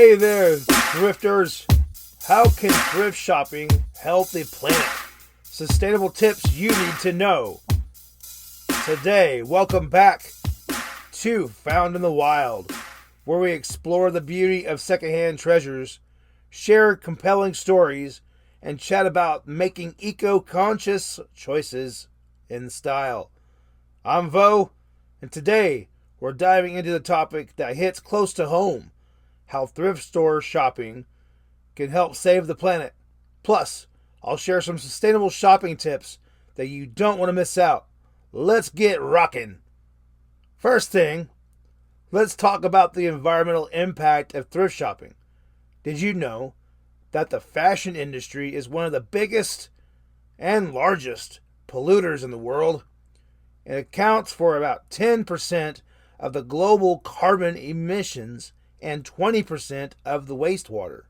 Hey there, thrifters. How can thrift shopping help the planet? Sustainable tips you need to know. Today, welcome back to Found in the Wild, where we explore the beauty of secondhand treasures, share compelling stories, and chat about making eco-conscious choices in style. I'm Vo, and today we're diving into the topic that hits close to home: how thrift store shopping can help save the planet. Plus, I'll share some sustainable shopping tips that you don't want to miss out. Let's get rocking. First thing, let's talk about the environmental impact of thrift shopping. Did you know that the fashion industry is one of the biggest and largest polluters in the world? It accounts for about 10% of the global carbon emissions and 20% of the wastewater.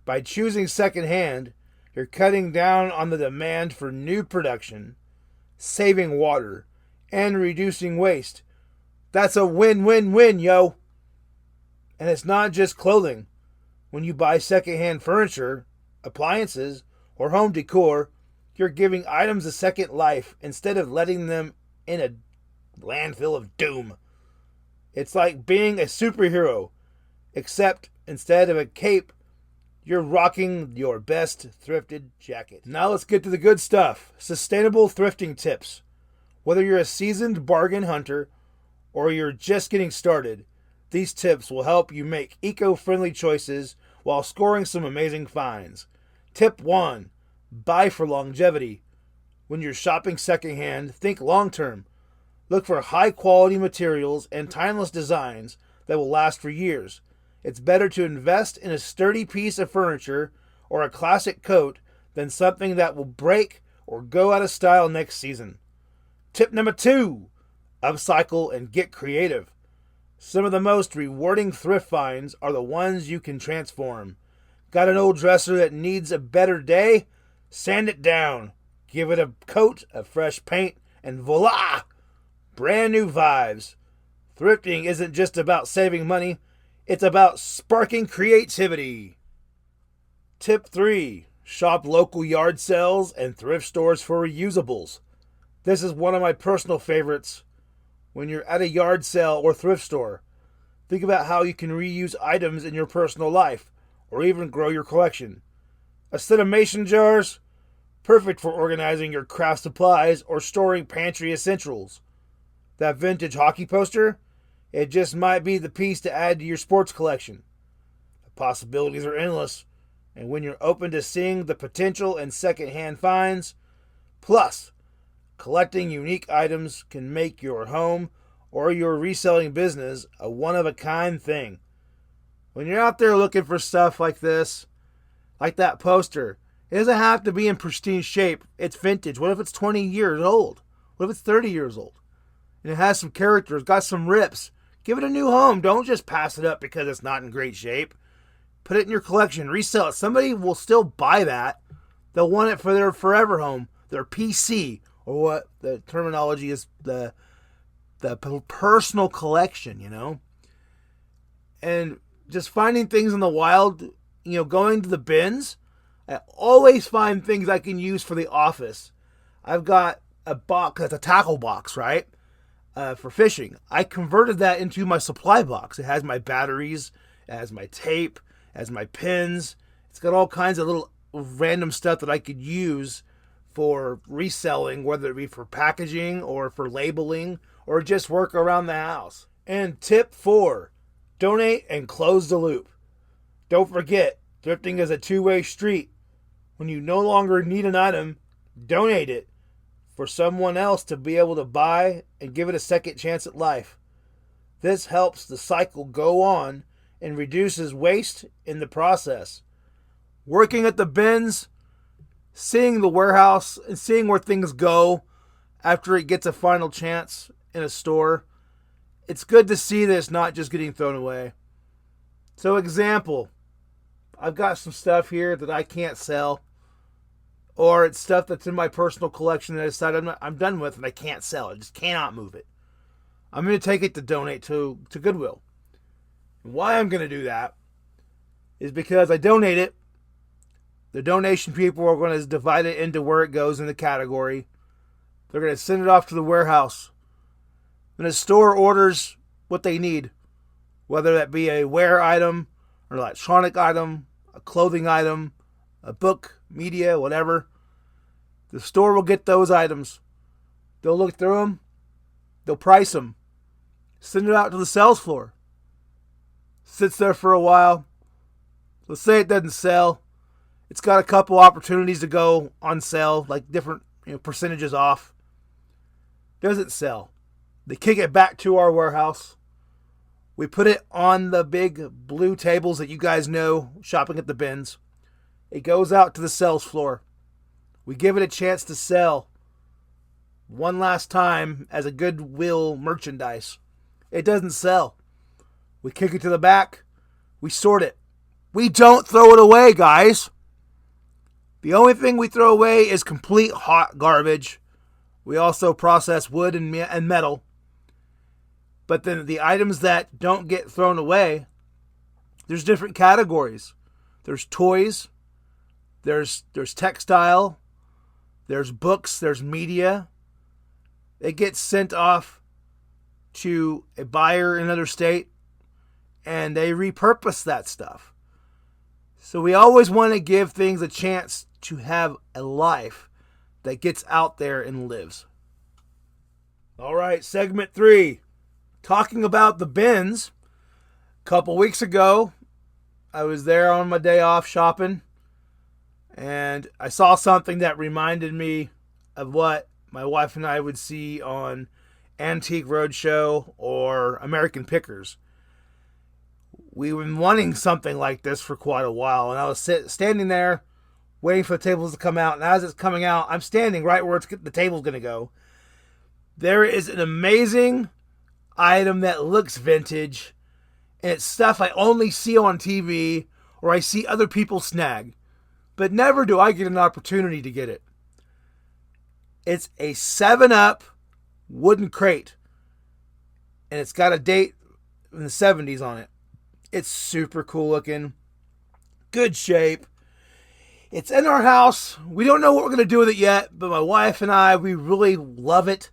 By choosing secondhand, you're cutting down on the demand for new production, saving water, and reducing waste. That's a win-win-win, yo! And it's not just clothing. When you buy secondhand furniture, appliances, or home decor, you're giving items a second life instead of letting them in a landfill of doom. It's like being a superhero, except instead of a cape, you're rocking your best thrifted jacket. Now let's get to the good stuff. Sustainable thrifting tips. Whether you're a seasoned bargain hunter or you're just getting started, these tips will help you make eco-friendly choices while scoring some amazing finds. Tip 1. Buy for longevity. When you're shopping secondhand, think long-term. Look for high-quality materials and timeless designs that will last for years. It's better to invest in a sturdy piece of furniture or a classic coat than something that will break or go out of style next season. Tip number 2. Upcycle and get creative. Some of the most rewarding thrift finds are the ones you can transform. Got an old dresser that needs a better day? Sand it down. Give it a coat of fresh paint and voila! Brand new vibes. Thrifting isn't just about saving money, it's about sparking creativity. Tip 3. Shop local yard sales and thrift stores for reusables. This is one of my personal favorites. When you're at a yard sale or thrift store, think about how you can reuse items in your personal life or even grow your collection. A set of mason jars? Perfect for organizing your craft supplies or storing pantry essentials. That vintage hockey poster? It just might be the piece to add to your sports collection. The possibilities are endless, and when you're open to seeing the potential in secondhand finds, plus, collecting unique items can make your home or your reselling business a one-of-a-kind thing. When you're out there looking for stuff like this, like that poster, it doesn't have to be in pristine shape. It's vintage. What if it's 20 years old? What if it's 30 years old? And it has some character, it's got some rips. Give it a new home. Don't just pass it up because it's not in great shape. Put it in your collection. Resell it. Somebody will still buy that. They'll want it for their forever home, their PC, or what the terminology is, the personal collection, you know? And just finding things in the wild, going to the bins. I always find things I can use for the office. I've got a box, that's a tackle box, right? For fishing. I converted that into my supply box. It has my batteries, it has my tape, it has my pins. It's got all kinds of little random stuff that I could use for reselling, whether it be for packaging or for labeling or just work around the house. And tip 4, donate and close the loop. Don't forget, thrifting is a two-way street. When you no longer need an item, donate it for someone else to be able to buy and give it a second chance at life. This helps the cycle go on and reduces waste in the process. Working at the bins, seeing the warehouse, and seeing where things go after it gets a final chance in a store, it's good to see this not just getting thrown away. So example, I've got some stuff here that I can't sell. Or it's stuff that's in my personal collection that I decided I'm done with and I can't sell it. I just cannot move it. I'm going to take it to donate to Goodwill. And why I'm going to do that is because I donate it. The donation people are going to divide it into where it goes in the category. They're going to send it off to the warehouse. And the store orders what they need, whether that be a wear item, an electronic item, a clothing item, a book, media, whatever. The store will get those items. They'll look through them. They'll price them. Send it out to the sales floor. Sits there for a while. Let's say it doesn't sell. It's got a couple opportunities to go on sale, like different percentages off. Doesn't sell. They kick it back to our warehouse. We put it on the big blue tables that you guys know, shopping at the bins. It goes out to the sales floor. We give it a chance to sell one last time as a goodwill merchandise. It doesn't sell. We kick it to the back. We sort it. We don't throw it away, guys. The only thing we throw away is complete hot garbage. We also process wood and metal. But then the items that don't get thrown away, there's different categories. There's toys. There's textile. There's books. There's media. It gets sent off to a buyer in another state, and they repurpose that stuff. So we always want to give things a chance to have a life that gets out there and lives. All right, segment 3. Talking about the bins. A couple weeks ago, I was there on my day off shopping, and I saw something that reminded me of what my wife and I would see on Antique Roadshow or American Pickers. We've been wanting something like this for quite a while, and I was standing there waiting for the tables to come out, and as it's coming out, I'm standing right where the table's going to go. There is an amazing item that looks vintage, and it's stuff I only see on TV or I see other people snag, but never do I get an opportunity to get it. It's a 7-Up wooden crate, and it's got a date in the 70s on it. It's super cool looking, good shape. It's in our house. We don't know what we're going to do with it yet, but my wife and I, we really love it.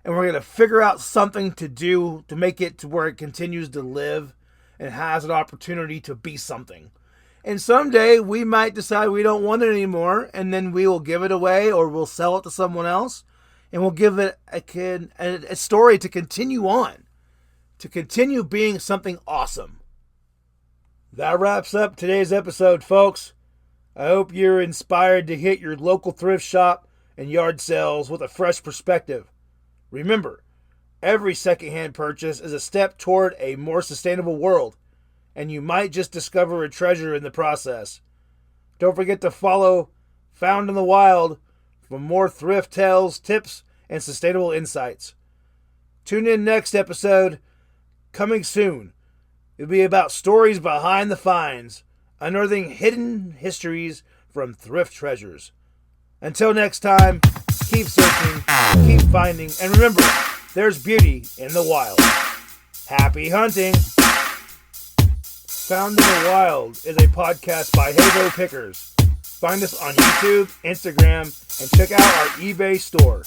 And we're going to figure out something to do to make it to where it continues to live and has an opportunity to be something. And someday we might decide we don't want it anymore, and then we will give it away or we'll sell it to someone else, and we'll give it a story to continue on, to continue being something awesome. That wraps up today's episode, folks. I hope you're inspired to hit your local thrift shop and yard sales with a fresh perspective. Remember, every secondhand purchase is a step toward a more sustainable world, and you might just discover a treasure in the process. Don't forget to follow Found in the Wild for more thrift tales, tips, and sustainable insights. Tune in next episode, coming soon. It'll be about stories behind the finds, unearthing hidden histories from thrift treasures. Until next time, keep searching, keep finding, and remember, there's beauty in the wild. Happy hunting! Found in the Wild is a podcast by Halo Pickers. Find us on YouTube, Instagram, and check out our eBay store.